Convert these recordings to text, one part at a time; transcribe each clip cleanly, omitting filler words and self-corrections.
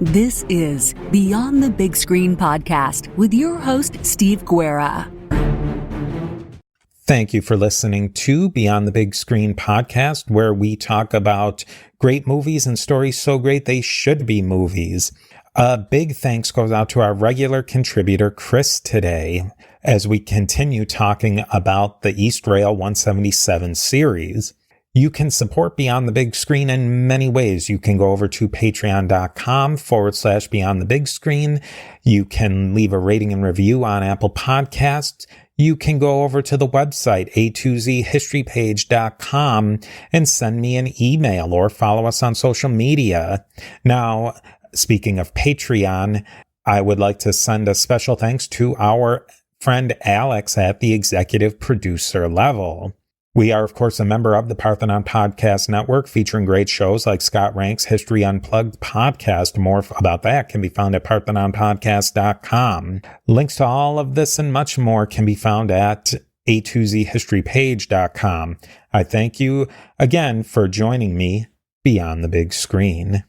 This is Beyond the Big Screen podcast with your host, Steve Guerra. Thank you for listening to Beyond the Big Screen podcast, where we talk about great movies and stories so great they should be movies. A big thanks goes out to our regular contributor, Chris, today, as we continue talking about the Eastrail 177 series. You can support Beyond the Big Screen in many ways. You can go over to patreon.com/Beyond the Big Screen. You can leave a rating and review on Apple Podcasts. You can go over to the website, a2zhistorypage.com, and send me an email or follow us on social media. Now, speaking of Patreon, I would like to send a special thanks to our friend Alex at the executive producer level. We are, of course, a member of the Parthenon Podcast Network, featuring great shows like Scott Rank's History Unplugged podcast. More about that can be found at parthenonpodcast.com. Links to all of this and much more can be found at a2zhistorypage.com. I thank you again for joining me beyond the big screen.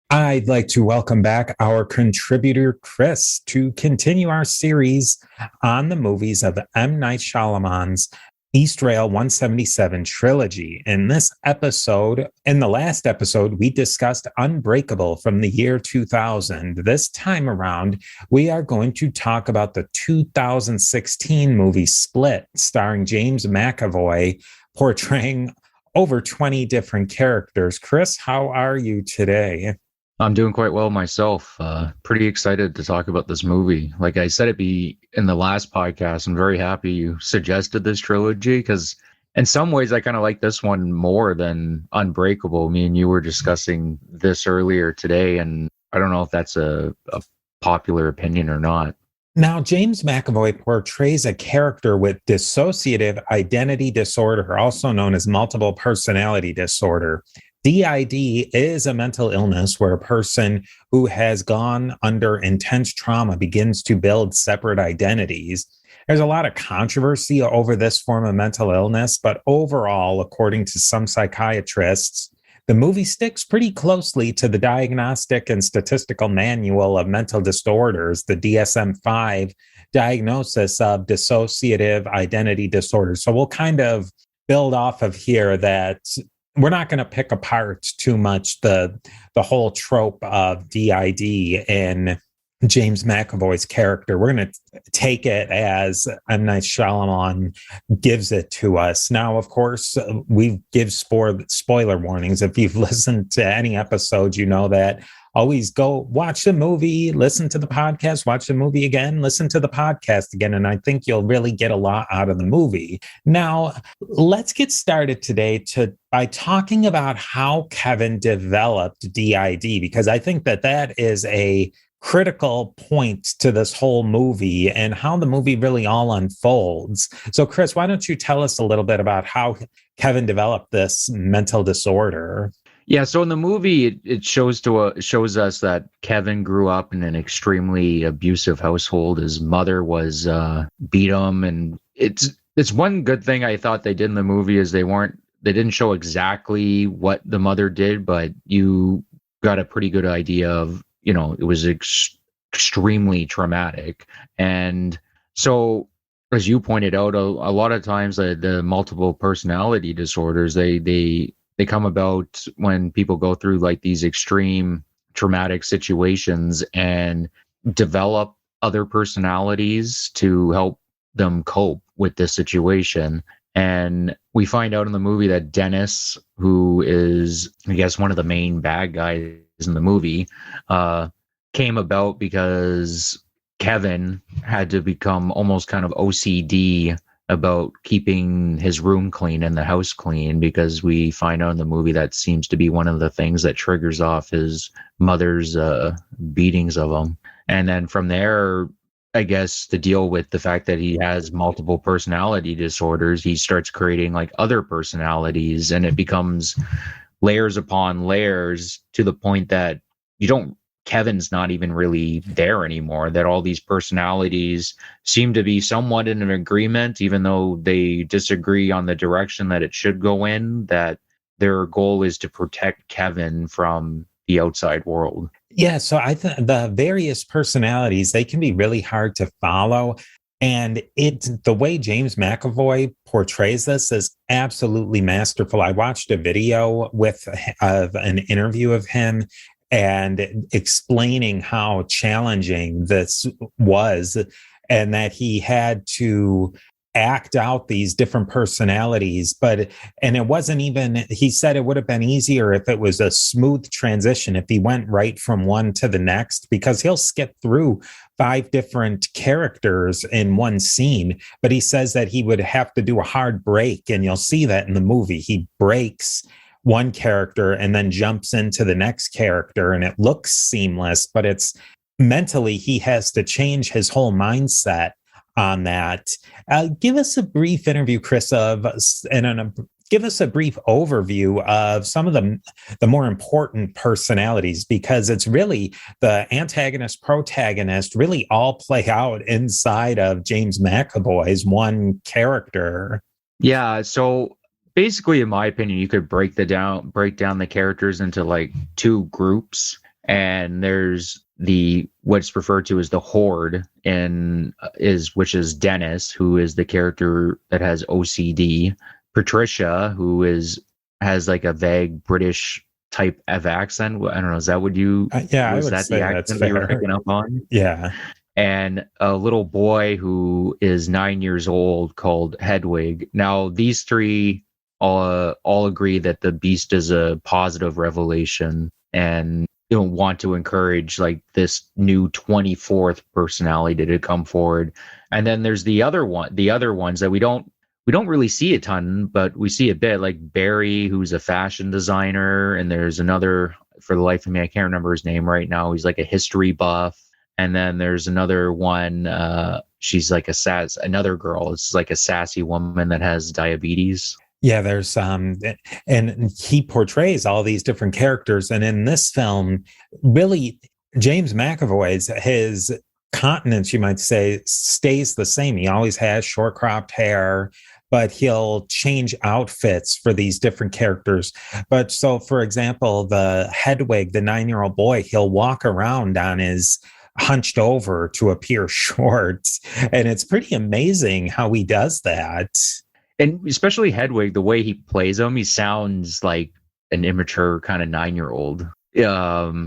I'd like to welcome back our contributor, Chris, to continue our series on the movies of M. Night Shyamalan's Eastrail 177 trilogy. In the last episode, we discussed Unbreakable from the year 2000. This time around, we are going to talk about the 2016 movie Split, starring James McAvoy, portraying over 20 different characters. Chris, how are you today? I'm doing quite well myself. Pretty excited to talk about this movie. Like I said in the last podcast, I'm very happy you suggested this trilogy because in some ways I kind of like this one more than Unbreakable. Me and you were discussing this earlier today, and I don't know if that's a popular opinion or not. Now, James McAvoy portrays a character with dissociative identity disorder, also known as multiple personality disorder. DID is a mental illness where a person who has gone under intense trauma begins to build separate identities. There's a lot of controversy over this form of mental illness, but overall, according to some psychiatrists, the movie sticks pretty closely to the Diagnostic and Statistical Manual of Mental Disorders, the DSM-5 diagnosis of dissociative identity disorder. So we'll kind of build off of here that we're not going to pick apart too much the whole trope of DID in James McAvoy's character. We're going to take it as M. Night Shyamalan gives it to us. Now, of course, we give spoiler warnings. If you've listened to any episodes, you know that always go watch the movie, listen to the podcast, watch the movie again, listen to the podcast again. And I think you'll really get a lot out of the movie. Now, let's get started today by talking about how Kevin developed DID, because I think that is a critical point to this whole movie and how the movie really all unfolds. So, Chris, why don't you tell us a little bit about how Kevin developed this mental disorder? Yeah, so in the movie, it shows us that Kevin grew up in an extremely abusive household. His mother was beat him, and it's one good thing I thought they did in the movie is they didn't show exactly what the mother did, but you got a pretty good idea of, it was extremely traumatic. And so, as you pointed out, a lot of times the multiple personality disorders, they come about when people go through like these extreme traumatic situations and develop other personalities to help them cope with this situation. And we find out in the movie that Dennis, who is, I guess, one of the main bad guys in the movie, came about because Kevin had to become almost kind of OCD about keeping his room clean and the house clean, because we find out in the movie that seems to be one of the things that triggers off his mother's beatings of him. And then from there, I guess, to deal with the fact that he has multiple personality disorders, he starts creating like other personalities, and it becomes layers upon layers to the point that you don't Kevin's not even really there anymore, that all these personalities seem to be somewhat in an agreement, even though they disagree on the direction that it should go in, that their goal is to protect Kevin from the outside world. Yeah, so I think the various personalities, they can be really hard to follow. And the way James McAvoy portrays this is absolutely masterful. I watched a video of an interview of him and explaining how challenging this was, and that he had to act out these different personalities. And it wasn't even, he said it would have been easier if it was a smooth transition, if he went right from one to the next, because he'll skip through 5 different characters in one scene. But he says that he would have to do a hard break. And you'll see that in the movie. He breaks one character and then jumps into the next character, and it looks seamless, but it's mentally, he has to change his whole mindset on that. Give us a brief interview, Chris, give us a brief overview of some of the more important personalities, because it's really the antagonist, protagonist really all play out inside of James McAvoy's one character. Yeah, so basically, in my opinion, you could break down the characters into like 2 groups, and there's what's referred to as the Horde, which is Dennis, who is the character that has OCD, Patricia, who has like a vague British type of accent. I don't know, is that what you I would that say the accent that you were picking up on? Yeah. And a little boy who is 9 years old called Hedwig. Now these 3 all agree that the beast is a positive revelation, and want to encourage like this new 24th personality to come forward. And then there's the other ones that we don't really see a ton, but we see a bit, like Barry, who's a fashion designer, and there's another, for the life of me, I can't remember his name right now. He's like a history buff. And then there's another one, she's like another girl. It's like a sassy woman that has diabetes. Yeah, there's and he portrays all these different characters. And in this film, really, James McAvoy's, his continence, you might say, stays the same. He always has short cropped hair, but he'll change outfits for these different characters. But so, for example, the Hedwig, the 9-year-old boy, he'll walk around on his hunched over to appear short. And it's pretty amazing how he does that. And especially Hedwig, the way he plays him, he sounds like an immature kind of 9-year-old.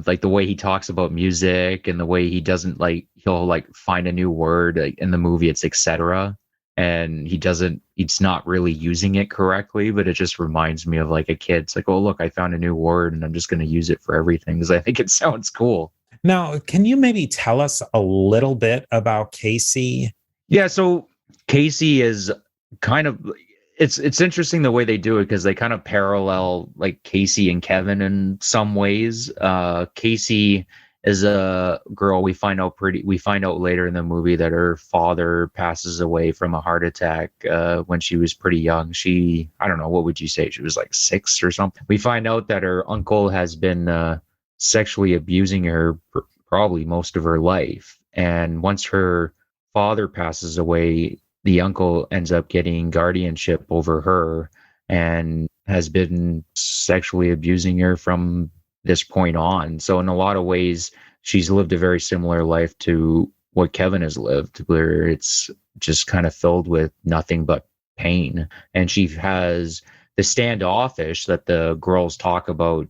Like the way he talks about music, and the way he doesn't he'll like find a new word. Like in the movie, it's etc. And he's not really using it correctly, but it just reminds me of like a kid. It's like, oh, look, I found a new word and I'm just going to use it for everything because I think it sounds cool. Now, can you maybe tell us a little bit about Casey? Yeah, so Casey is kind of, it's interesting the way they do it, because they kind of parallel like Casey and Kevin in some ways. Casey is a girl, we find out later in the movie that her father passes away from a heart attack when she was pretty young. I don't know, what would you say? She was like 6 or something. We find out that her uncle has been sexually abusing her probably most of her life. And once her father passes away, the uncle ends up getting guardianship over her and has been sexually abusing her from this point on. So in a lot of ways, she's lived a very similar life to what Kevin has lived, where it's just kind of filled with nothing but pain. And she has the standoffish that the girls talk about,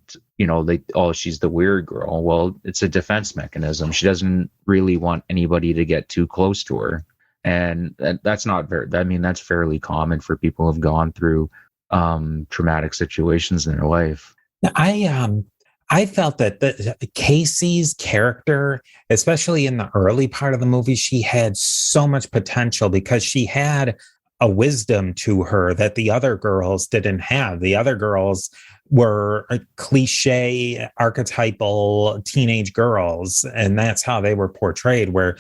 she's the weird girl. Well, it's a defense mechanism. She doesn't really want anybody to get too close to her. And that's that's fairly common for people who have gone through traumatic situations in their life. I felt that Casey's character, especially in the early part of the movie, she had so much potential because she had a wisdom to her that the other girls didn't have. The other girls were cliche, archetypal teenage girls, and that's how they were portrayed, where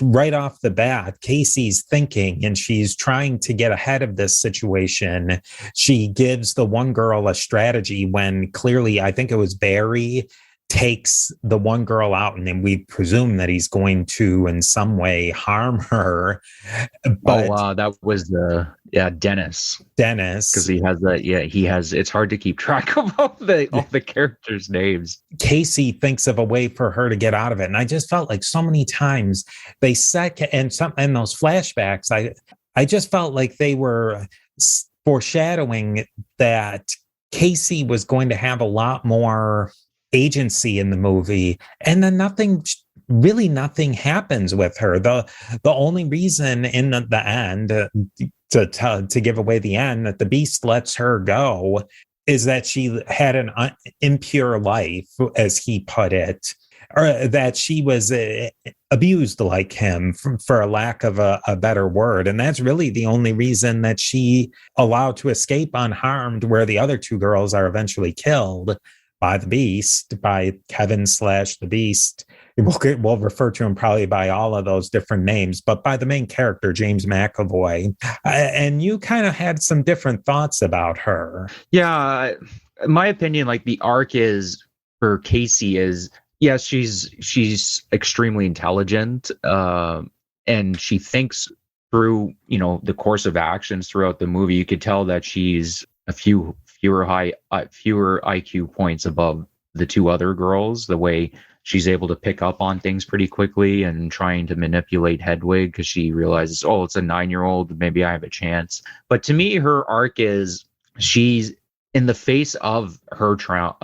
right off the bat, Casey's thinking and she's trying to get ahead of this situation. She gives the one girl a strategy when clearly, I think it was Barry, takes the one girl out, and then we presume that he's going to in some way harm her. But that was Dennis, because he has it's hard to keep track of all the characters' names. Casey thinks of a way for her to get out of it, and I just felt like so many times they said, and those flashbacks, I just felt like they were foreshadowing that Casey was going to have a lot more agency in the movie, and then nothing happens with her. The only reason in the end, to give away the end, that the beast lets her go is that she had an impure life, as he put it, or that she was abused like him, for a lack of a better word. And that's really the only reason that she allowed to escape unharmed, where the other two girls are eventually killed by the beast, by Kevin / the beast. We'll refer to him probably by all of those different names, but by the main character, James McAvoy. And you kind of had some different thoughts about her. Yeah, in my opinion, like, the arc is for Casey is, yes, she's extremely intelligent, and she thinks through, the course of actions throughout the movie. You could tell that she's a fewer IQ points above the two other girls, the way she's able to pick up on things pretty quickly and trying to manipulate Hedwig, because she realizes, oh, it's a 9-year-old, maybe I have a chance. But to me, her arc is, she's in the face of her trauma,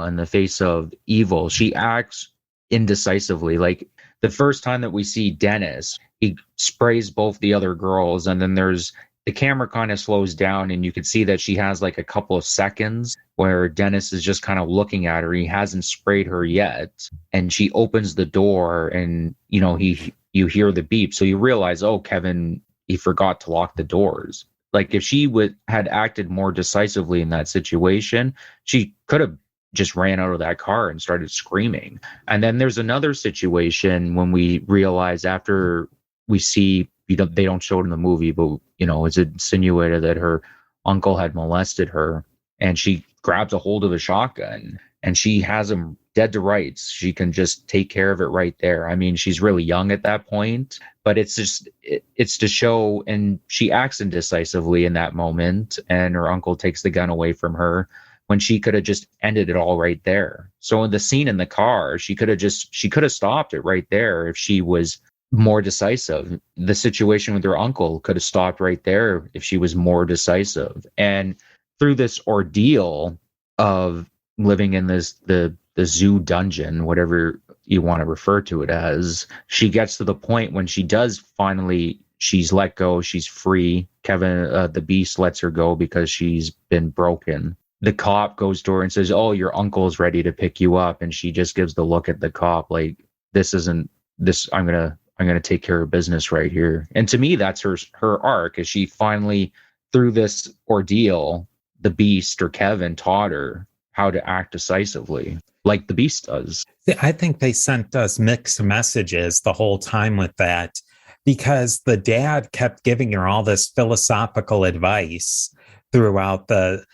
in the face of evil, she acts indecisively. Like, the first time that we see Dennis, he sprays both the other girls, and then the camera kind of slows down, and you can see that she has like a couple of seconds where Dennis is just kind of looking at her. He hasn't sprayed her yet, and she opens the door, and you hear the beep, so you realize, oh, Kevin, he forgot to lock the doors. Like, if she had acted more decisively in that situation, she could have just ran out of that car and started screaming. And then there's another situation when we realize, after we see, they don't show it in the movie, but it's insinuated that her uncle had molested her, and she grabs a hold of a shotgun, and she has him dead to rights. She can just take care of it right there. I mean, she's really young at that point, but it's to show, and she acts indecisively in that moment, and her uncle takes the gun away from her when she could have just ended it all right there. So in the scene in the car, she could have stopped it right there if she was more decisive. The situation with her uncle could have stopped right there if she was more decisive. And through this ordeal of living in the zoo dungeon, whatever you want to refer to it as, she gets to the point when she does finally, she's let go, she's free. Kevin, the beast, lets her go because she's been broken. The cop goes to her and says, oh, your uncle's ready to pick you up. And she just gives the look at the cop like, I'm going to take care of business right here. And to me, that's her arc, is she finally, through this ordeal, the beast, or Kevin, taught her how to act decisively, like the beast does. I think they sent us mixed messages the whole time with that, because the dad kept giving her all this philosophical advice throughout the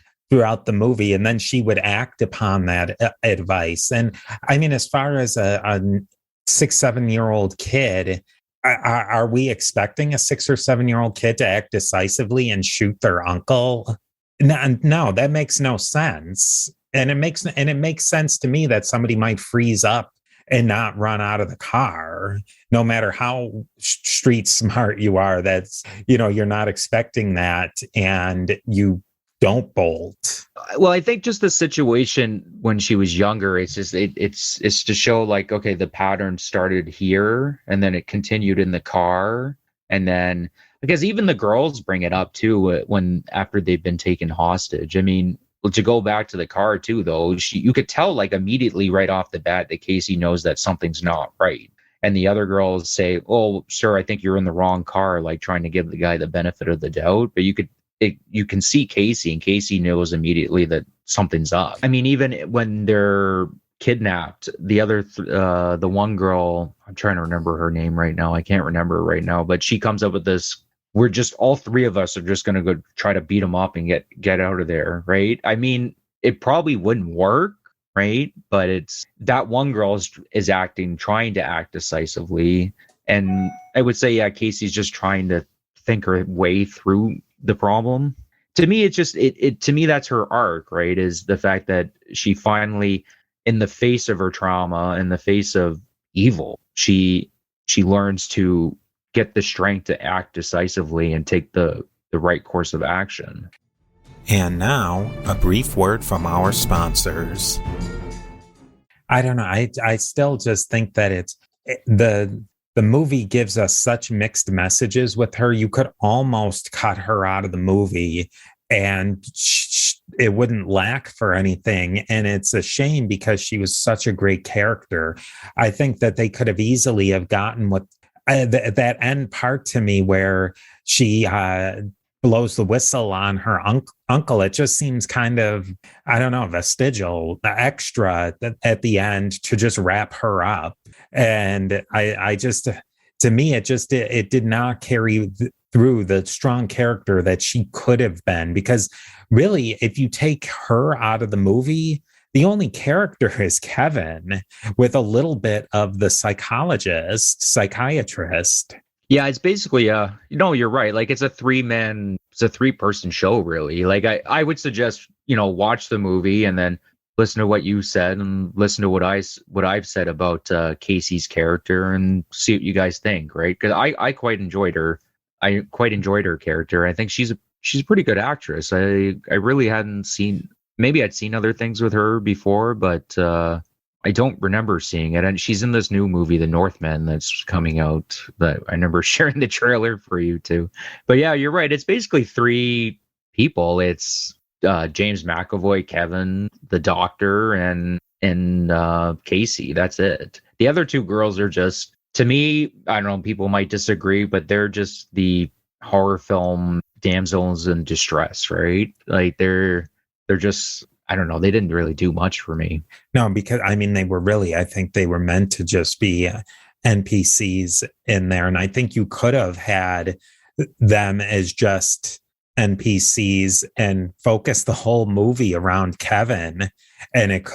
movie, and then she would act upon that advice. And I mean, as far as a 6-7-year-old kid, are we expecting a 6 or 7-year-old kid to act decisively and shoot their uncle? No, that makes no sense. And it makes sense to me that somebody might freeze up and not run out of the car, no matter how street smart you are. That's, you're not expecting that, and you don't bolt. Well, I think just the situation when she was younger, it's just it's to show, like, okay, the pattern started here, and then it continued in the car, and then, because even the girls bring it up too, after they've been taken hostage. I mean, to go back to the car too, though, you could tell, like, immediately right off the bat that Casey knows that something's not right. And the other girls say, oh, sir, I think you're in the wrong car, like trying to give the guy the benefit of the doubt. But you can see Casey, and Casey knows immediately that something's up. I mean, even when they're kidnapped, the one girl, I'm trying to remember her name right now. I can't remember right now, but she comes up with this, all three of us are just going to go try to beat him up and get out of there. Right. I mean, it probably wouldn't work. right? But it's that one girl is trying to act decisively. And I would say, yeah, Casey's just trying to think her way through the problem. To me, it's just to me, that's her arc, right? Is the fact that she finally, in the face of her trauma, in the face of evil, she learns to get the strength to act decisively and take the right course of action. And now, a brief word from our sponsors. I don't know. I still just think that it's the movie gives us such mixed messages with her. You could almost cut her out of the movie and it wouldn't lack for anything. And it's a shame because she was such a great character. I think that they could have easily have gotten what that end part to me where she blows the whistle on her uncle. It just seems kind of, I don't know, vestigial, extra at the end to just wrap her up. And I just, to me, it did not carry through the strong character that she could have been. Because really, if you take her out of the movie, the only character is Kevin with a little bit of the psychiatrist. Yeah, it's basically you're right. Like it's a 3-person show, really. Like I would suggest, watch the movie and then listen to what you said and listen to what I've said about Casey's character and see what you guys think, right? Because I quite enjoyed her. I quite enjoyed her character. I think she's a pretty good actress. I really hadn't seen. Maybe I'd seen other things with her before, but I don't remember seeing it. And she's in this new movie, The Northman, that's coming out. That I remember sharing the trailer for you too. But yeah, you're right. It's basically 3 people. It's James McAvoy, Kevin, the doctor, and Casey. That's it. The other 2 girls are just, to me, I don't know, people might disagree, but they're just the horror film damsels in distress, right? Like they're just, I don't know, they didn't really do much for me. No, because I think they were meant to just be NPCs in there. And I think you could have had them as just NPCs and focus the whole movie around Kevin. And it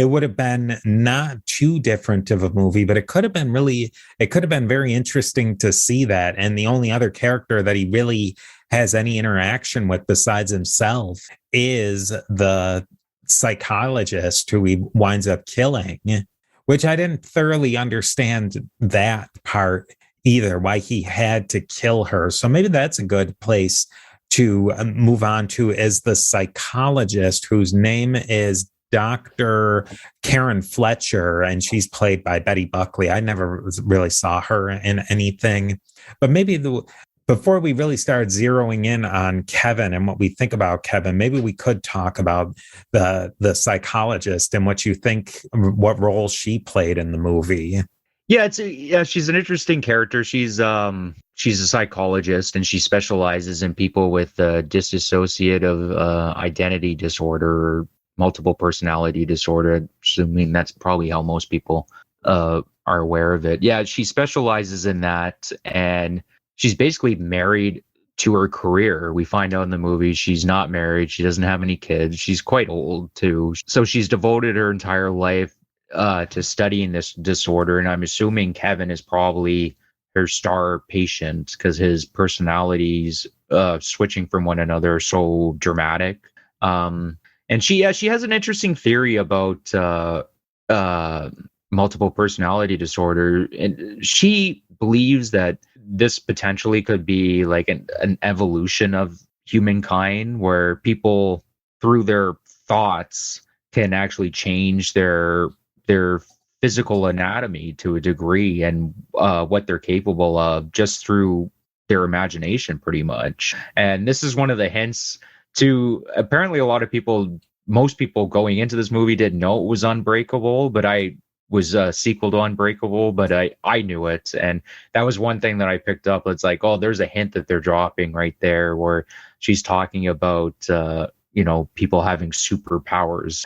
would have been not too different of a movie, but it could have been very interesting to see that. And the only other character that he really has any interaction with besides himself is the psychologist who he winds up killing, which I didn't thoroughly understand that part either, why he had to kill her. So maybe that's a good place to move on to, is the psychologist, whose name is Dr. Karen Fletcher, and she's played by Betty Buckley. I never really saw her in anything, but maybe before we really start zeroing in on Kevin and what we think about Kevin, maybe we could talk about the psychologist and what you think, what role she played in the movie. Yeah, she's an interesting character. She's a psychologist, and she specializes in people with dissociative identity disorder, or multiple personality disorder. Assuming that's probably how most people are aware of it. Yeah, she specializes in that, and she's basically married to her career. We find out in the movie she's not married. She doesn't have any kids. She's quite old too. So she's devoted her entire life to studying this disorder. And I'm assuming Kevin is probably her star patient because his personalities switching from one another are so dramatic. And she has an interesting theory about multiple personality disorder. And she believes that this potentially could be like an evolution of humankind, where people through their thoughts can actually change their physical anatomy to a degree, and what they're capable of just through their imagination, pretty much. And this is one of the hints to, apparently a lot of people, most people going into this movie didn't know it was Unbreakable, but I was a sequel to Unbreakable, but I knew it. And that was one thing that I picked up. It's like, oh, there's a hint that they're dropping right there, where she's talking about, people having superpowers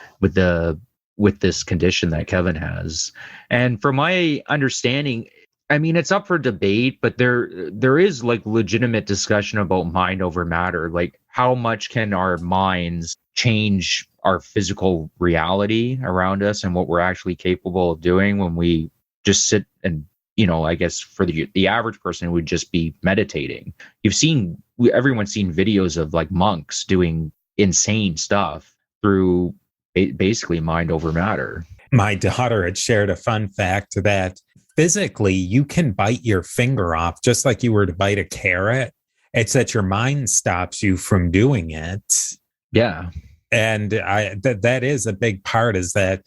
with this condition that Kevin has. And from my understanding, I mean, it's up for debate, but there is like legitimate discussion about mind over matter. Like, how much can our minds change our physical reality around us and what we're actually capable of doing when we just sit and, I guess for the average person would just be meditating. Everyone's seen videos of like monks doing insane stuff through basically mind over matter. My daughter had shared a fun fact that physically you can bite your finger off just like you were to bite a carrot. It's that your mind stops you from doing it. Yeah. And that is a big part, is that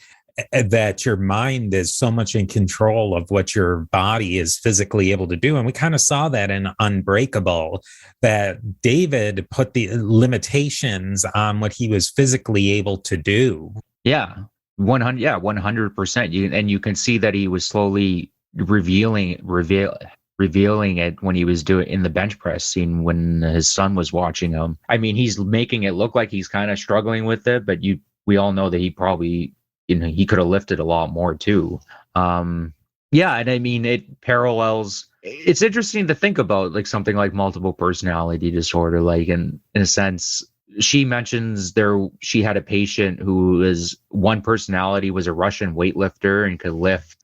your mind is so much in control of what your body is physically able to do. And we kind of saw that in Unbreakable, that David put the limitations on what he was physically able to do. Yeah. 100%. And you can see that he was slowly revealing it when he was doing in the bench press scene when his son was watching him. I mean, he's making it look like he's kind of struggling with it, but we all know that he probably, he could have lifted a lot more too. And I mean, it parallels. It's interesting to think about like something like multiple personality disorder, like in a sense. She mentions she had a patient who was one personality was a Russian weightlifter and could lift,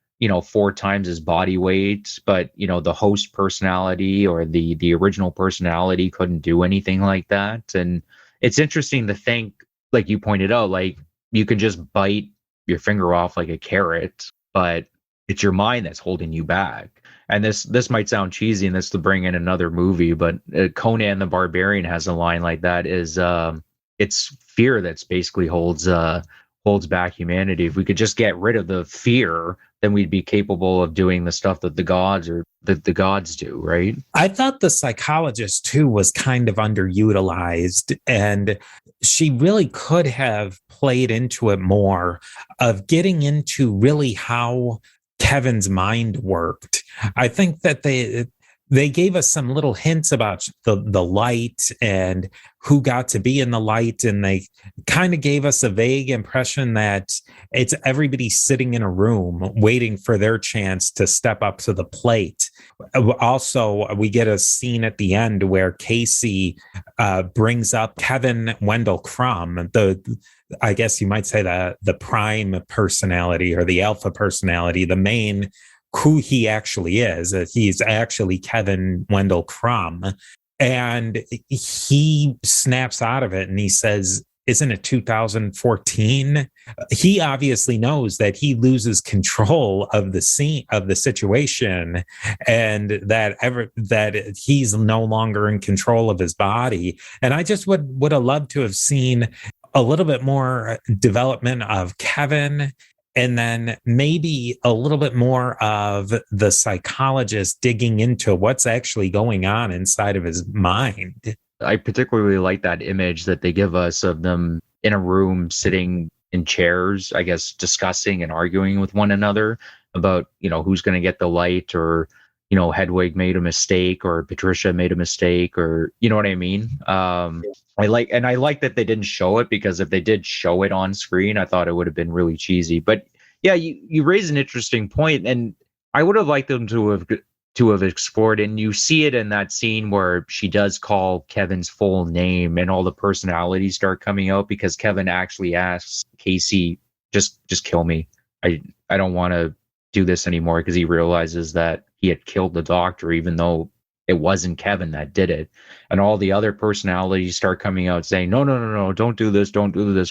4 times his body weight, but the host personality or the original personality couldn't do anything like that. And it's interesting to think, like you pointed out, like you can just bite your finger off like a carrot, but it's your mind that's holding you back. And this might sound cheesy, and this to bring in another movie, but Conan the Barbarian has a line like that. Is it's fear that's basically holds back humanity. If we could just get rid of the fear, then we'd be capable of doing the stuff that the gods do, right? I thought the psychologist too was kind of underutilized, and she really could have played into it more, of getting into really how Kevin's mind worked. I think that they gave us some little hints about the light and who got to be in the light. And they kind of gave us a vague impression that it's everybody sitting in a room waiting for their chance to step up to the plate. Also, we get a scene at the end where Casey brings up Kevin Wendell Crumb, I guess you might say the prime personality or the alpha personality, the main, who he actually is. He's actually Kevin Wendell Crumb. And he snaps out of it and he says, isn't it 2014? He obviously knows that he loses control of the scene, of the situation, and that he's no longer in control of his body. And I just would have loved to have seen a little bit more development of Kevin, and then maybe a little bit more of the psychologist digging into what's actually going on inside of his mind. I particularly like that image that they give us of them in a room sitting in chairs, I guess, discussing and arguing with one another about, who's going to get the light, or, Hedwig made a mistake, or Patricia made a mistake, or, you know what I mean? I like that they didn't show it, because if they did show it on screen, I thought it would have been really cheesy. But yeah, you raise an interesting point, and I would have liked them to have explored, and you see it in that scene where she does call Kevin's full name and all the personalities start coming out, because Kevin actually asks Casey, just kill me. I don't want to do this anymore, because he realizes that he had killed the doctor, even though it wasn't Kevin that did it. And all the other personalities start coming out saying, no, don't do this.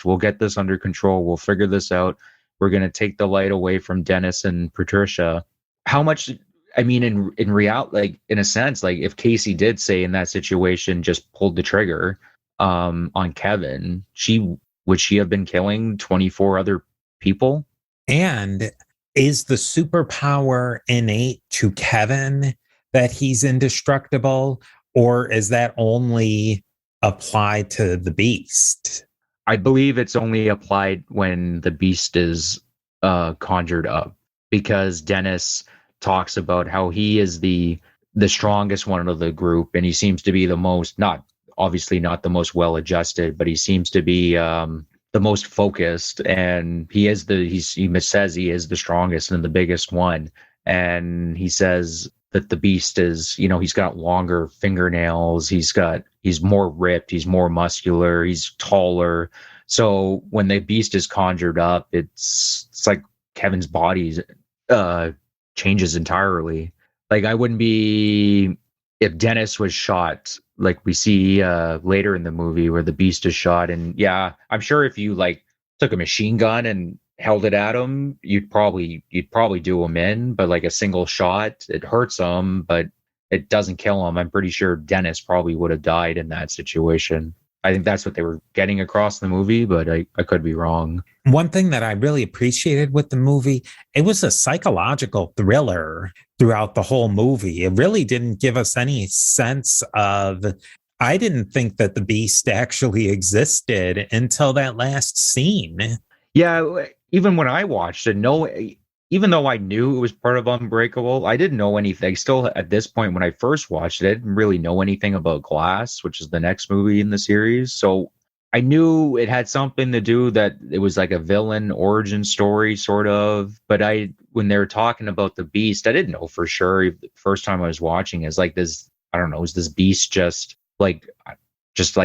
We'll get this under control. We'll figure this out. We're going to take the light away from Dennis and Patricia. How much, I mean, in reality, like in a sense, like if Casey did say in that situation, just pulled the trigger on Kevin, would she have been killing 24 other people? And is the superpower innate to Kevin that he's indestructible, or is that only applied to the Beast? I believe it's only applied when the Beast is conjured up, because Dennis talks about how he is the strongest one of the group, and he seems to be the most, obviously not the most well-adjusted, but he seems to be the most focused, and he says he is the strongest and the biggest one. And he says that the Beast is, he's got longer fingernails, he's more ripped, he's more muscular, he's taller. So when the beast is conjured up, it's like Kevin's body changes entirely. Like I wouldn't be if Dennis was shot, like we see later in the movie where the beast is shot, and yeah, I'm sure if you like took a machine gun and held it at him, you'd probably do him in, but like a single shot, it hurts him, but it doesn't kill him. I'm pretty sure Dennis probably would have died in that situation. I think that's what they were getting across in the movie, but I could be wrong. One thing that I really appreciated with the movie, it was a psychological thriller throughout the whole movie. It really didn't give us any sense of, I didn't think that the beast actually existed until that last scene. Yeah, even when I watched it, even though I knew it was part of Unbreakable, I didn't know anything. Still, at this point, when I first watched it, I didn't really know anything about Glass, which is the next movie in the series. So I knew it had something to do that it was like a villain origin story, sort of. But when they were talking about the beast, I didn't know for sure. The first time I was watching, is like this. I don't know. Is this beast just like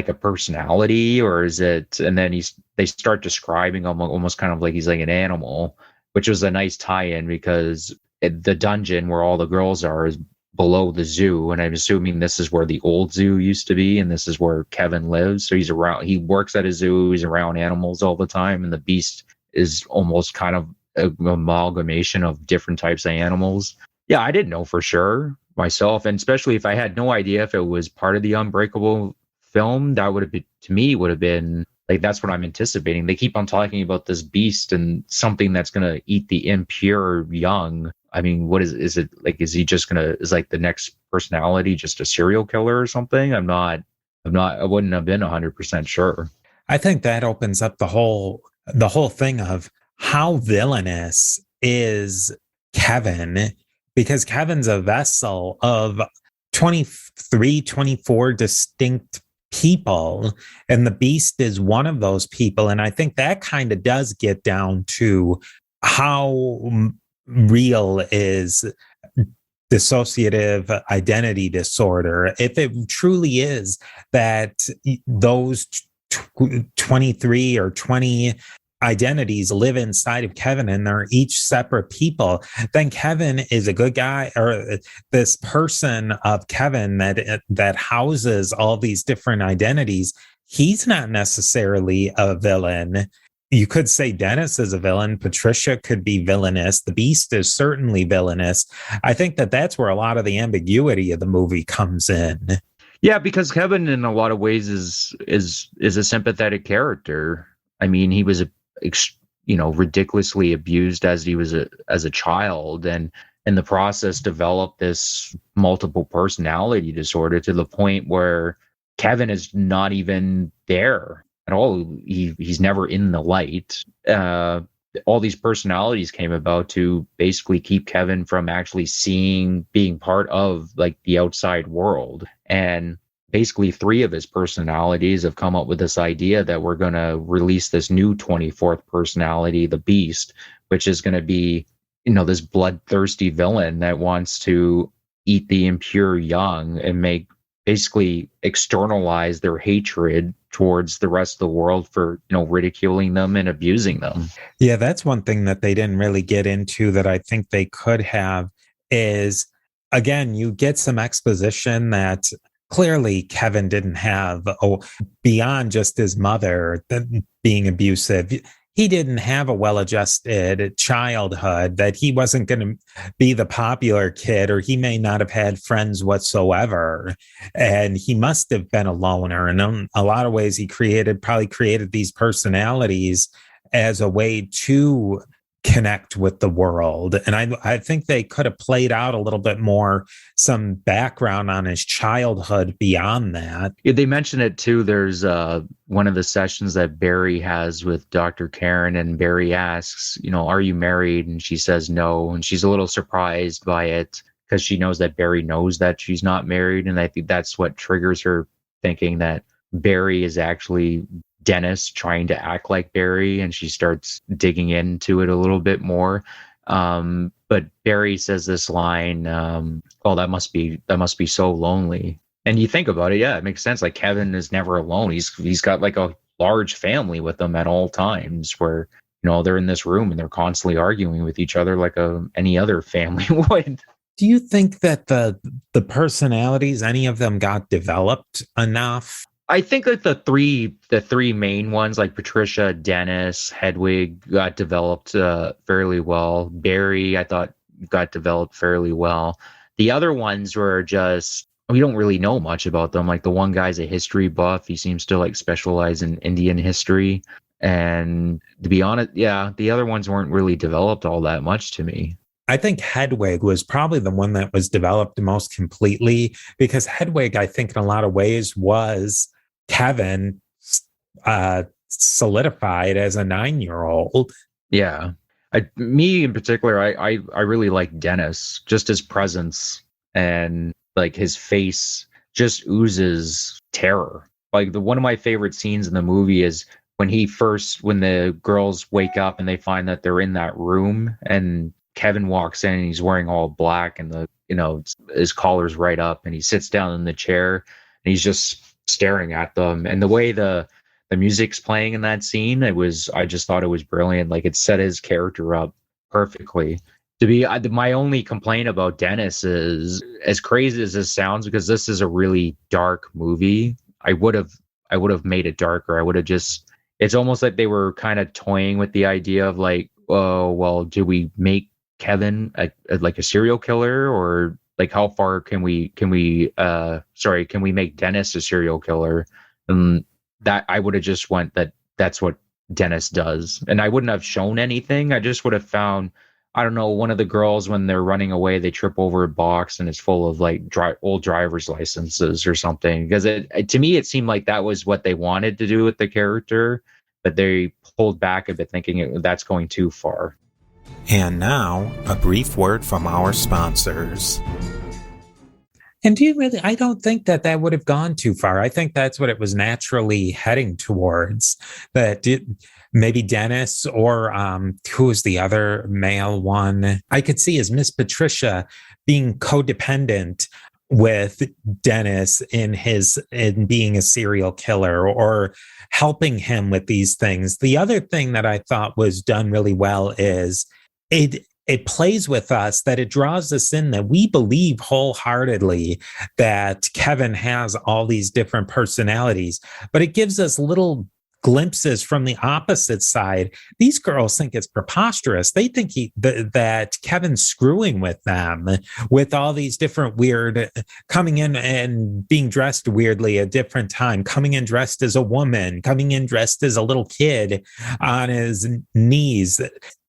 a personality, or is it? And then they start describing him almost kind of like he's like an animal, which was a nice tie-in because the dungeon where all the girls are is below the zoo, and I'm assuming this is where the old zoo used to be, and this is where Kevin lives. So he works at a zoo, he's around animals all the time, and the beast is almost kind of an amalgamation of different types of animals. Yeah, I didn't know for sure myself, and especially if I had no idea if it was part of the Unbreakable film, that would have been like, that's what I'm anticipating. They keep on talking about this beast and something that's going to eat the impure young. I mean, what is it like? Is he just is like the next personality just a serial killer or something? I wouldn't have been 100% sure. I think that opens up the whole thing of how villainous is Kevin, because Kevin's a vessel of 23, 24 distinct people, and the beast is one of those people. And I think that kind of does get down to how real is dissociative identity disorder. If it truly is that those 23 or 20 identities live inside of Kevin and they're each separate people, then Kevin is a good guy, or this person of Kevin that houses all these different identities, he's not necessarily a villain. You could say Dennis is a villain. Patricia could be villainous. The beast is certainly villainous. I think that's where a lot of the ambiguity of the movie comes in. Yeah, because Kevin in a lot of ways is a sympathetic character. I mean, he was ridiculously abused as a child, and in the process developed this multiple personality disorder to the point where Kevin is not even there at all. He's never in the light. All these personalities came about to basically keep Kevin from actually being part of like the outside world. And basically 3 of his personalities have come up with this idea that we're going to release this new 24th personality, the Beast, which is going to be, this bloodthirsty villain that wants to eat the impure young and basically externalize their hatred towards the rest of the world for, ridiculing them and abusing them. Yeah, that's one thing that they didn't really get into that I think they could have is, again, you get some exposition that clearly Kevin didn't have, beyond just his mother being abusive. He didn't have a well-adjusted childhood, that he wasn't going to be the popular kid, or he may not have had friends whatsoever. And he must have been a loner. And in a lot of ways, he probably created these personalities as a way to connect with the world. And I think they could have played out a little bit more, some background on his childhood beyond that. Yeah, they mentioned it too. There's one of the sessions that Barry has with Dr. Karen, and Barry asks, are you married? And she says no. And she's a little surprised by it because she knows that Barry knows that she's not married. And I think that's what triggers her thinking that Barry is actually Dennis trying to act like Barry, and she starts digging into it a little bit more. But Barry says this line, "Oh, that must be so lonely." And you think about it, yeah, it makes sense. Like Kevin is never alone. He's got like a large family with them at all times, where they're in this room and they're constantly arguing with each other like any other family would. Do you think that the personalities, any of them got developed enough? I think that the three main ones, like Patricia, Dennis, Hedwig, got developed fairly well. Barry, I thought, got developed fairly well. The other ones were just, we don't really know much about them. Like the one guy's a history buff. He seems to like specialize in Indian history. And to be honest, yeah, the other ones weren't really developed all that much to me. I think Hedwig was probably the one that was developed most completely, because Hedwig, I think in a lot of ways, was Kevin solidified as a 9-year-old. Yeah. Me in particular, I really like Dennis, just his presence, and like his face just oozes terror. Like one of my favorite scenes in the movie is when the girls wake up and they find that they're in that room, and Kevin walks in and he's wearing all black, and his collar's right up, and he sits down in the chair and he's just staring at them. And the way the music's playing in that scene, I just thought it was brilliant. Like it set his character up perfectly. My only complaint about Dennis is, as crazy as this sounds, because this is a really dark movie, I would have made it darker. It's almost like they were kind of toying with the idea of like, oh, well, do we make Kevin like a serial killer, or like how far can we make Dennis a serial killer? And that I would have just went that's what Dennis does, and I wouldn't have shown anything. I just would have found, I don't know, one of the girls, when they're running away, they trip over a box and it's full of like old driver's licenses or something, because to me it seemed like that was what they wanted to do with the character, but they pulled back a bit, thinking that's going too far. And now, a brief word from our sponsors. And I don't think that would have gone too far. I think that's what it was naturally heading towards. Maybe Dennis, or who was the other male one? I could see as Miss Patricia being codependent with Dennis in being a serial killer, or helping him with these things. The other thing that I thought was done really well is it plays with us, that it draws us in, that we believe wholeheartedly that Kevin has all these different personalities, but it gives us little glimpses from the opposite side. These girls think it's preposterous. They think that Kevin's screwing with them with all these different weird, coming in and being dressed weirdly at different time, coming in dressed as a woman, coming in dressed as a little kid on his knees.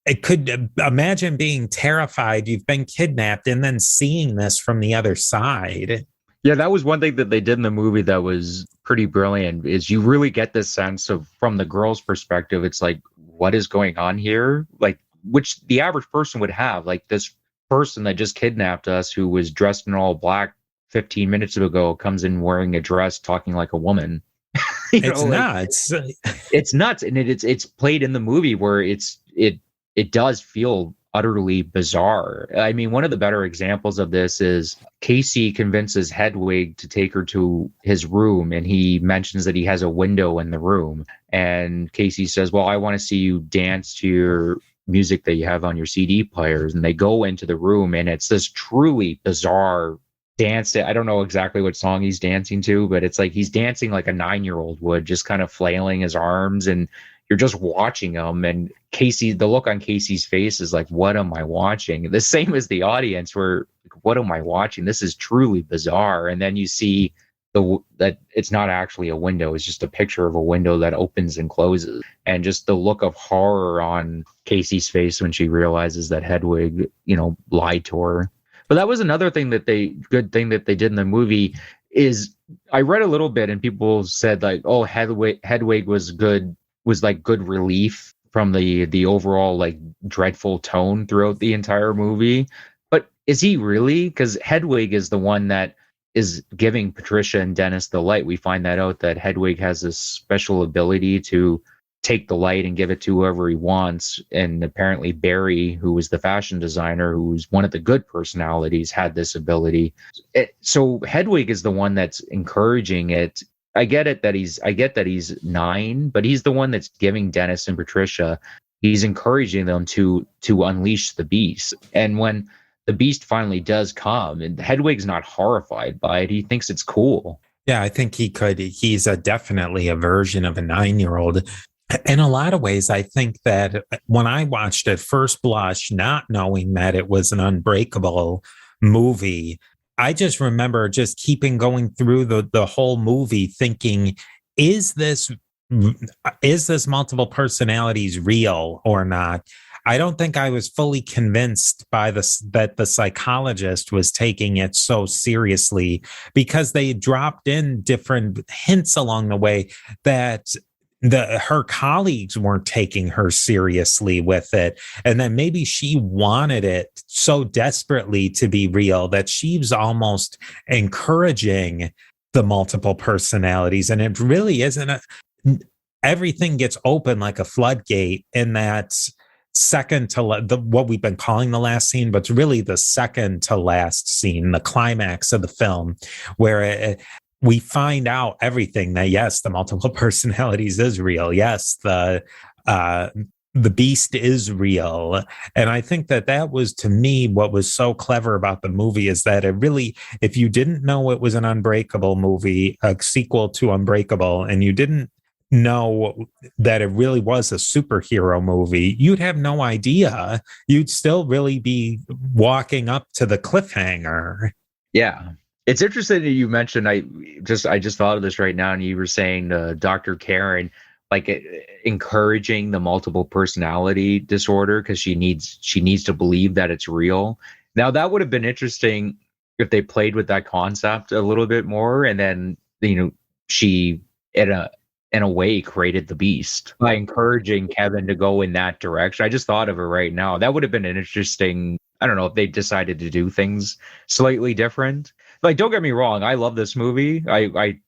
It could imagine being terrified. You've been kidnapped, and then seeing this from the other side. Yeah, that was one thing that they did in the movie that was pretty brilliant, is you really get this sense of, from the girl's perspective, it's like, what is going on here? Like, which the average person would have. Like, this person that just kidnapped us, who was dressed in all black 15 minutes ago, comes in wearing a dress, talking like a woman. It's nuts. It's nuts. And it's played in the movie where it does feel utterly bizarre. I mean, one of the better examples of this is Casey convinces Hedwig to take her to his room, and he mentions that he has a window in the room. And Casey says, well, I want to see you dance to your music that you have on your CD players. And they go into the room, and it's this truly bizarre dance. I don't know exactly what song he's dancing to, but it's like he's dancing like a 9-year-old would, just kind of flailing his arms, and you're just watching him. And the look on Casey's face is like, what am I watching? The same as the audience, where, what am I watching? This is truly bizarre. And then you see that it's not actually a window. It's just a picture of a window that opens and closes. And just the look of horror on Casey's face when she realizes that Hedwig, lied to her. But that was another thing good thing that they did in the movie, is I read a little bit and people said like, oh, Hedwig was good relief from the overall like dreadful tone throughout the entire movie. But is he really? Because Hedwig is the one that is giving Patricia and Dennis the light. We find that out, that Hedwig has this special ability to take the light and give it to whoever he wants. And apparently Barry, who was the fashion designer, who's one of the good personalities, had this ability. So Hedwig is the one that's encouraging it. I get that he's 9, but he's the one that's giving Dennis and Patricia, he's encouraging them to unleash the beast. And when the beast finally does come, and Hedwig's not horrified by it, he thinks it's cool. Yeah, I think he's definitely a version of a 9-year-old. In a lot of ways, I think that when I watched it, first blush, not knowing that it was an Unbreakable movie, I just remember just keeping going through the whole movie thinking, is this multiple personalities real or not? I don't think I was fully convinced by this, that the psychologist was taking it so seriously, because they dropped in different hints along the way that her colleagues weren't taking her seriously with it. And then maybe she wanted it so desperately to be real that she was almost encouraging the multiple personalities. And it really isn't everything gets open like a floodgate in that second to what we've been calling the last scene, but it's really the second to last scene, the climax of the film, where we find out everything that, yes, the multiple personalities is real. Yes, the beast is real. And I think that was, to me, what was so clever about the movie, is that it really, if you didn't know it was an Unbreakable movie, a sequel to Unbreakable, and you didn't know that it really was a superhero movie, you'd have no idea. You'd still really be walking up to the cliffhanger. Yeah. It's interesting that you mentioned, I just thought of this right now, and you were saying Dr. Karen, like encouraging the multiple personality disorder because she needs to believe that it's real. Now that would have been interesting if they played with that concept a little bit more, and then she in a way created the beast by encouraging Kevin to go in that direction. I just thought of it right now. That would have been an interesting, I don't know if they decided to do things slightly different. Like, don't get me wrong, I love this movie. I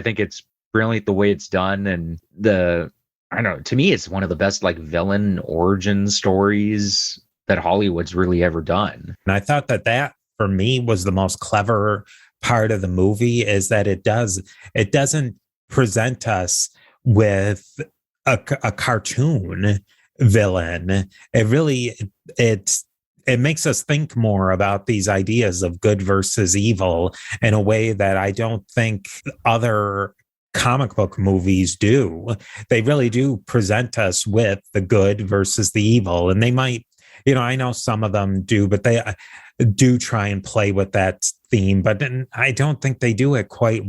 think it's brilliant the way it's done, and I don't know, to me it's one of the best like villain origin stories that Hollywood's really ever done. And I thought that for me was the most clever part of the movie, is that it doesn't present us with a cartoon villain. It makes us think more about these ideas of good versus evil in a way that I don't think other comic book movies do. They really do present us with the good versus the evil. And they might, I know some of them do, but they do try and play with that theme, but I don't think they do it quite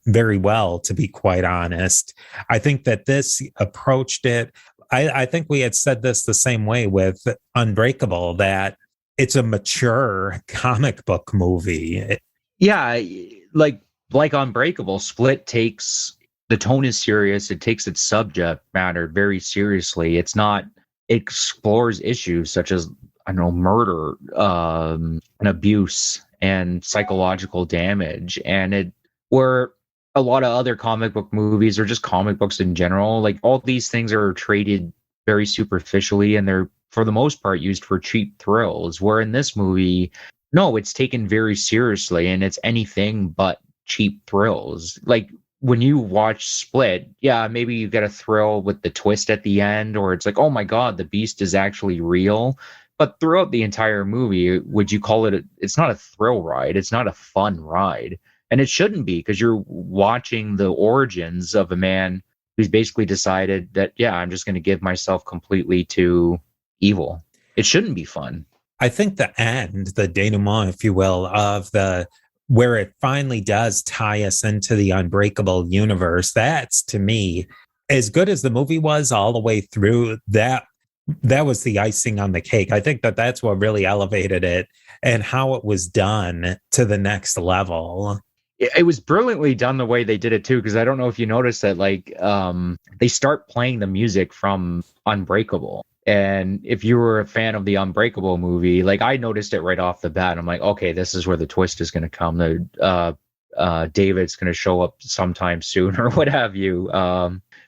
very well, to be quite honest. I think that this approached it. I think we had said this the same way with Unbreakable, that it's a mature comic book movie. Yeah, like Unbreakable, Split takes, the tone is serious. It takes its subject matter very seriously. It explores issues such as, I know, murder, and abuse and psychological damage. And where a lot of other comic book movies, or just comic books in general, like all these things are treated very superficially, and they're for the most part used for cheap thrills. Where in this movie, no, it's taken very seriously, and it's anything but cheap thrills. Like when you watch Split, yeah, maybe you get a thrill with the twist at the end, or it's like, oh my God, the beast is actually real. But throughout the entire movie, would you call it, it's not a thrill ride. It's not a fun ride. And it shouldn't be, because you're watching the origins of a man who's basically decided that, yeah, I'm just going to give myself completely to evil. It shouldn't be fun. I think the end, the denouement, if you will, of where it finally does tie us into the Unbreakable universe, that's, to me, as good as the movie was all the way through, that was the icing on the cake. I think that's what really elevated it, and how it was done to the next level. It was brilliantly done the way they did it too, because I don't know if you noticed that, like, they start playing the music from Unbreakable. And if you were a fan of the Unbreakable movie, like, I noticed it right off the bat. I'm like, okay, this is where the twist is going to come. David's going to show up sometime soon, or what have you.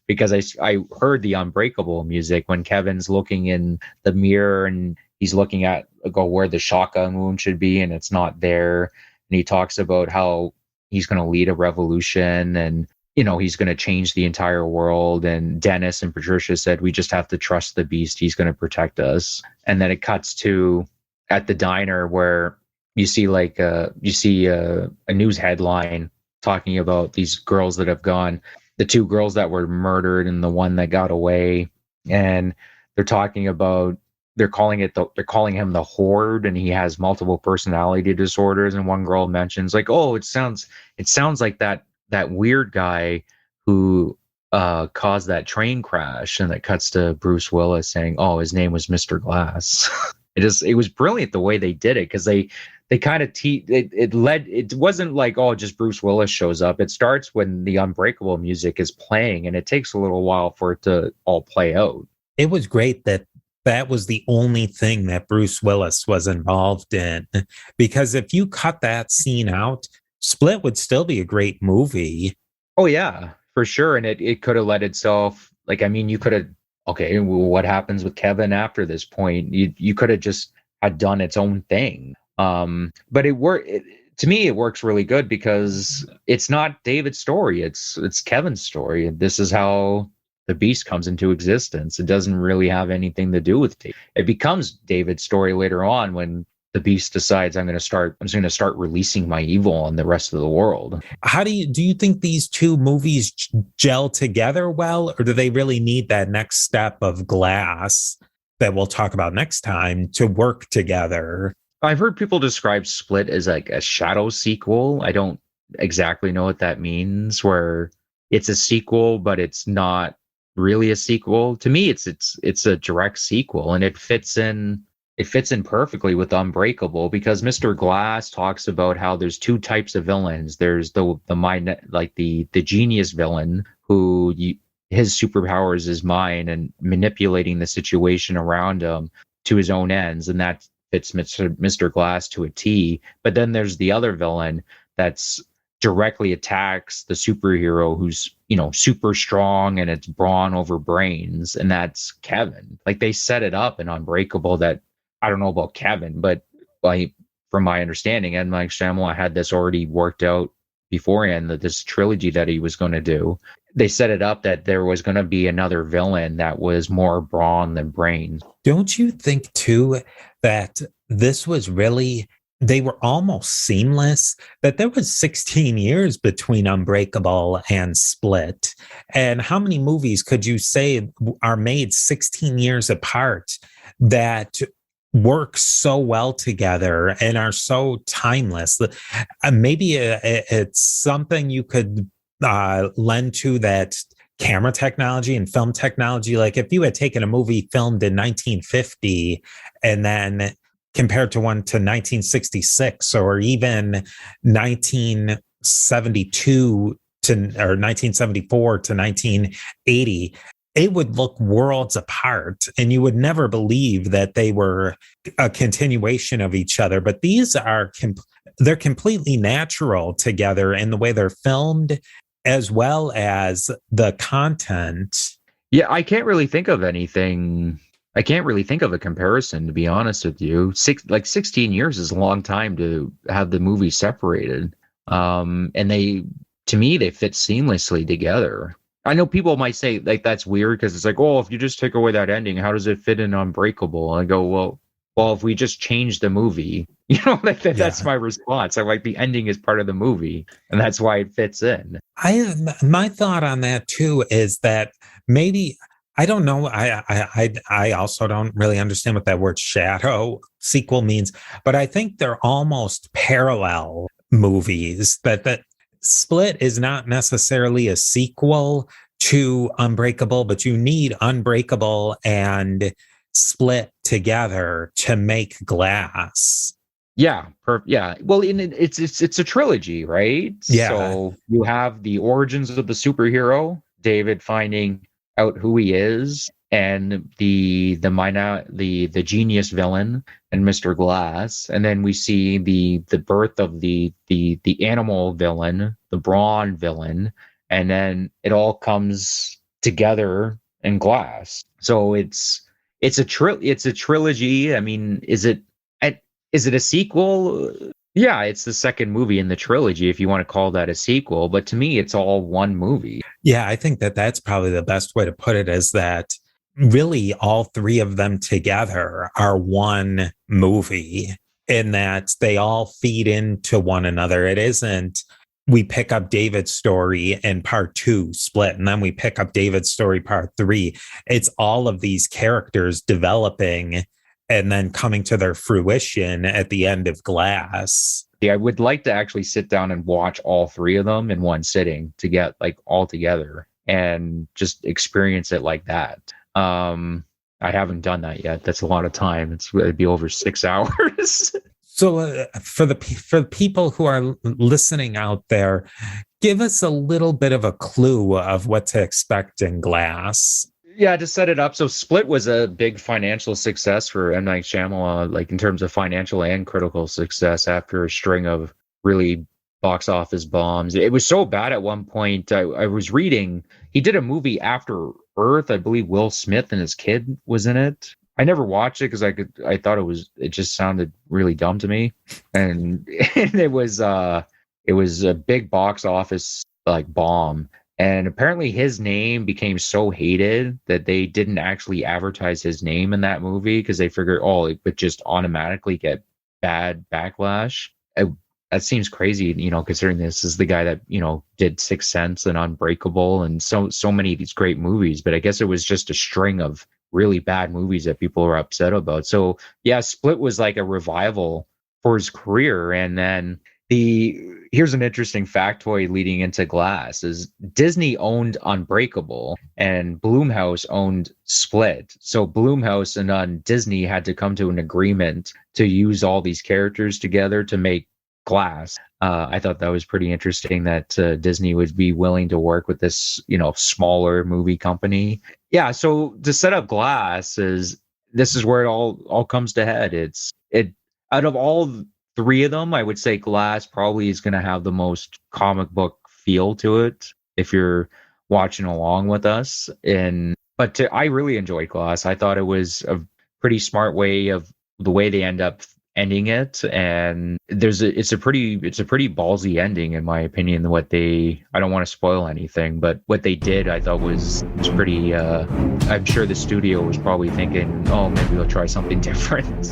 Because I heard the Unbreakable music when Kevin's looking in the mirror and he's looking at where the shotgun wound should be, and it's not there. And he talks about how he's going to lead a revolution, and he's going to change the entire world. And Dennis and Patricia said, we just have to trust the beast. He's going to protect us. And then it cuts to at the diner where you see a news headline talking about these girls that have gone, the two girls that were murdered and the one that got away. And they're talking about, they're calling him the Horde, and he has multiple personality disorders. And one girl mentions like, oh, it sounds like that weird guy who caused that train crash. And it cuts to Bruce Willis saying, oh, his name was Mr. Glass. It was brilliant the way they did it, because they kind of it wasn't like, oh, just Bruce Willis shows up. It starts when the Unbreakable music is playing, and it takes a little while for it to all play out. It was great that was the only thing that Bruce Willis was involved in, because if you cut that scene out, Split would still be a great movie. Oh yeah, for sure. And it could have let itself, like, I mean, you could have, okay, well, what happens with Kevin after this point? You could have just had done its own thing. But to me, it works really good because it's not David's story. It's Kevin's story. And this is how the beast comes into existence. It doesn't really have anything to do with David. It becomes David's story later on when the beast decides I'm just going to start releasing my evil on the rest of the world. How do you think these two movies gel together well, or do they really need that next step of Glass that we'll talk about next time to work together? I've heard people describe Split as like a shadow sequel. I don't exactly know what that means, where it's a sequel, but it's not really a sequel. To me, it's a direct sequel, and it fits in perfectly with Unbreakable, because Mr. Glass talks about how there's two types of villains. There's the mind, like the genius villain who his superpowers is mind and manipulating the situation around him to his own ends, and that fits Mr. Glass to a T. But then there's the other villain that's directly attacks the superhero who's, super strong, and it's brawn over brains, and that's Kevin. Like, they set it up in Unbreakable that, I don't know about Kevin, but from my understanding, M. Night Shyamalan had this already worked out beforehand, that this trilogy that he was going to do. They set it up that there was going to be another villain that was more brawn than brains. Don't you think, too, that this was really, they were almost seamless, that there was 16 years between Unbreakable and Split? And how many movies could you say are made 16 years apart that work so well together and are so timeless? Maybe it's something you could lend to that camera technology and film technology. Like, if you had taken a movie filmed in 1950 and then compared to one to 1966 or even 1972 or 1974 to 1980, it would look worlds apart, and you would never believe that they were a continuation of each other. But these are they're completely natural together in the way they're filmed, as well as the content. Yeah, I can't really think of anything. I can't really think of a comparison, to be honest with you. 16 years is a long time to have the movie separated. And to me, they fit seamlessly together. I know people might say like that's weird because it's like, oh, if you just take away that ending, how does it fit in Unbreakable? And I go, well, if we just change the movie, that's my response. I'm like, the ending is part of the movie, and that's why it fits in. My thought on that too is that maybe, I don't know. I also don't really understand what that word shadow sequel means, but I think they're almost parallel movies. That Split is not necessarily a sequel to Unbreakable, but you need Unbreakable and Split together to make Glass. Yeah, yeah. Well, it's a trilogy, right? Yeah. So you have the origins of the superhero, David finding out who he is, and the genius villain and Mr. Glass, and then we see the birth of the animal villain, the brawn villain, and then it all comes together in Glass. So it's a trilogy. I mean, is it a sequel? Yeah, it's the second movie in the trilogy, if you want to call that a sequel. But to me, it's all one movie. Yeah, I think that that's probably the best way to put it, is that really all three of them together are one movie, in that they all feed into one another. It isn't we pick up David's story in part 2 Split, and then we pick up David's story part 3. It's all of these characters developing and then coming to their fruition at the end of Glass. Yeah, I would like to actually sit down and watch all three of them in one sitting to get like all together and just experience it like that. I haven't done that yet. That's a lot of time. It'd be over 6 hours. So for the people who are listening out there, give us a little bit of a clue of what to expect in Glass. Yeah, to set it up. So Split was a big financial success for M. Night Shyamalan, like in terms of financial and critical success after a string of really box office bombs. It was so bad at one point. I was reading, he did a movie After Earth. I believe Will Smith and his kid was in it. I never watched it because I thought it just sounded really dumb to me. And it was a big box office like bomb. And apparently his name became so hated that they didn't actually advertise his name in that movie because they figured, oh, it would just automatically get bad backlash. That seems crazy, considering this is the guy that, did Sixth Sense and Unbreakable and so many of these great movies. But I guess it was just a string of really bad movies that people were upset about. So yeah, Split was like a revival for his career. And then here's an interesting factoid leading into Glass is Disney owned Unbreakable and Blumhouse owned Split. So Blumhouse and Disney had to come to an agreement to use all these characters together to make Glass. I thought that was pretty interesting that Disney would be willing to work with this, smaller movie company. Yeah. So to set up Glass this is where it all comes to head. Out of all three of them, I would say Glass probably is going to have the most comic book feel to it if you're watching along with us. I really enjoyed Glass. I thought it was a pretty smart way of the way they end up ending it, and it's a pretty ballsy ending in my opinion. I don't want to spoil anything, but what they did I thought was pretty I'm sure the studio was probably thinking, oh, maybe we'll try something different.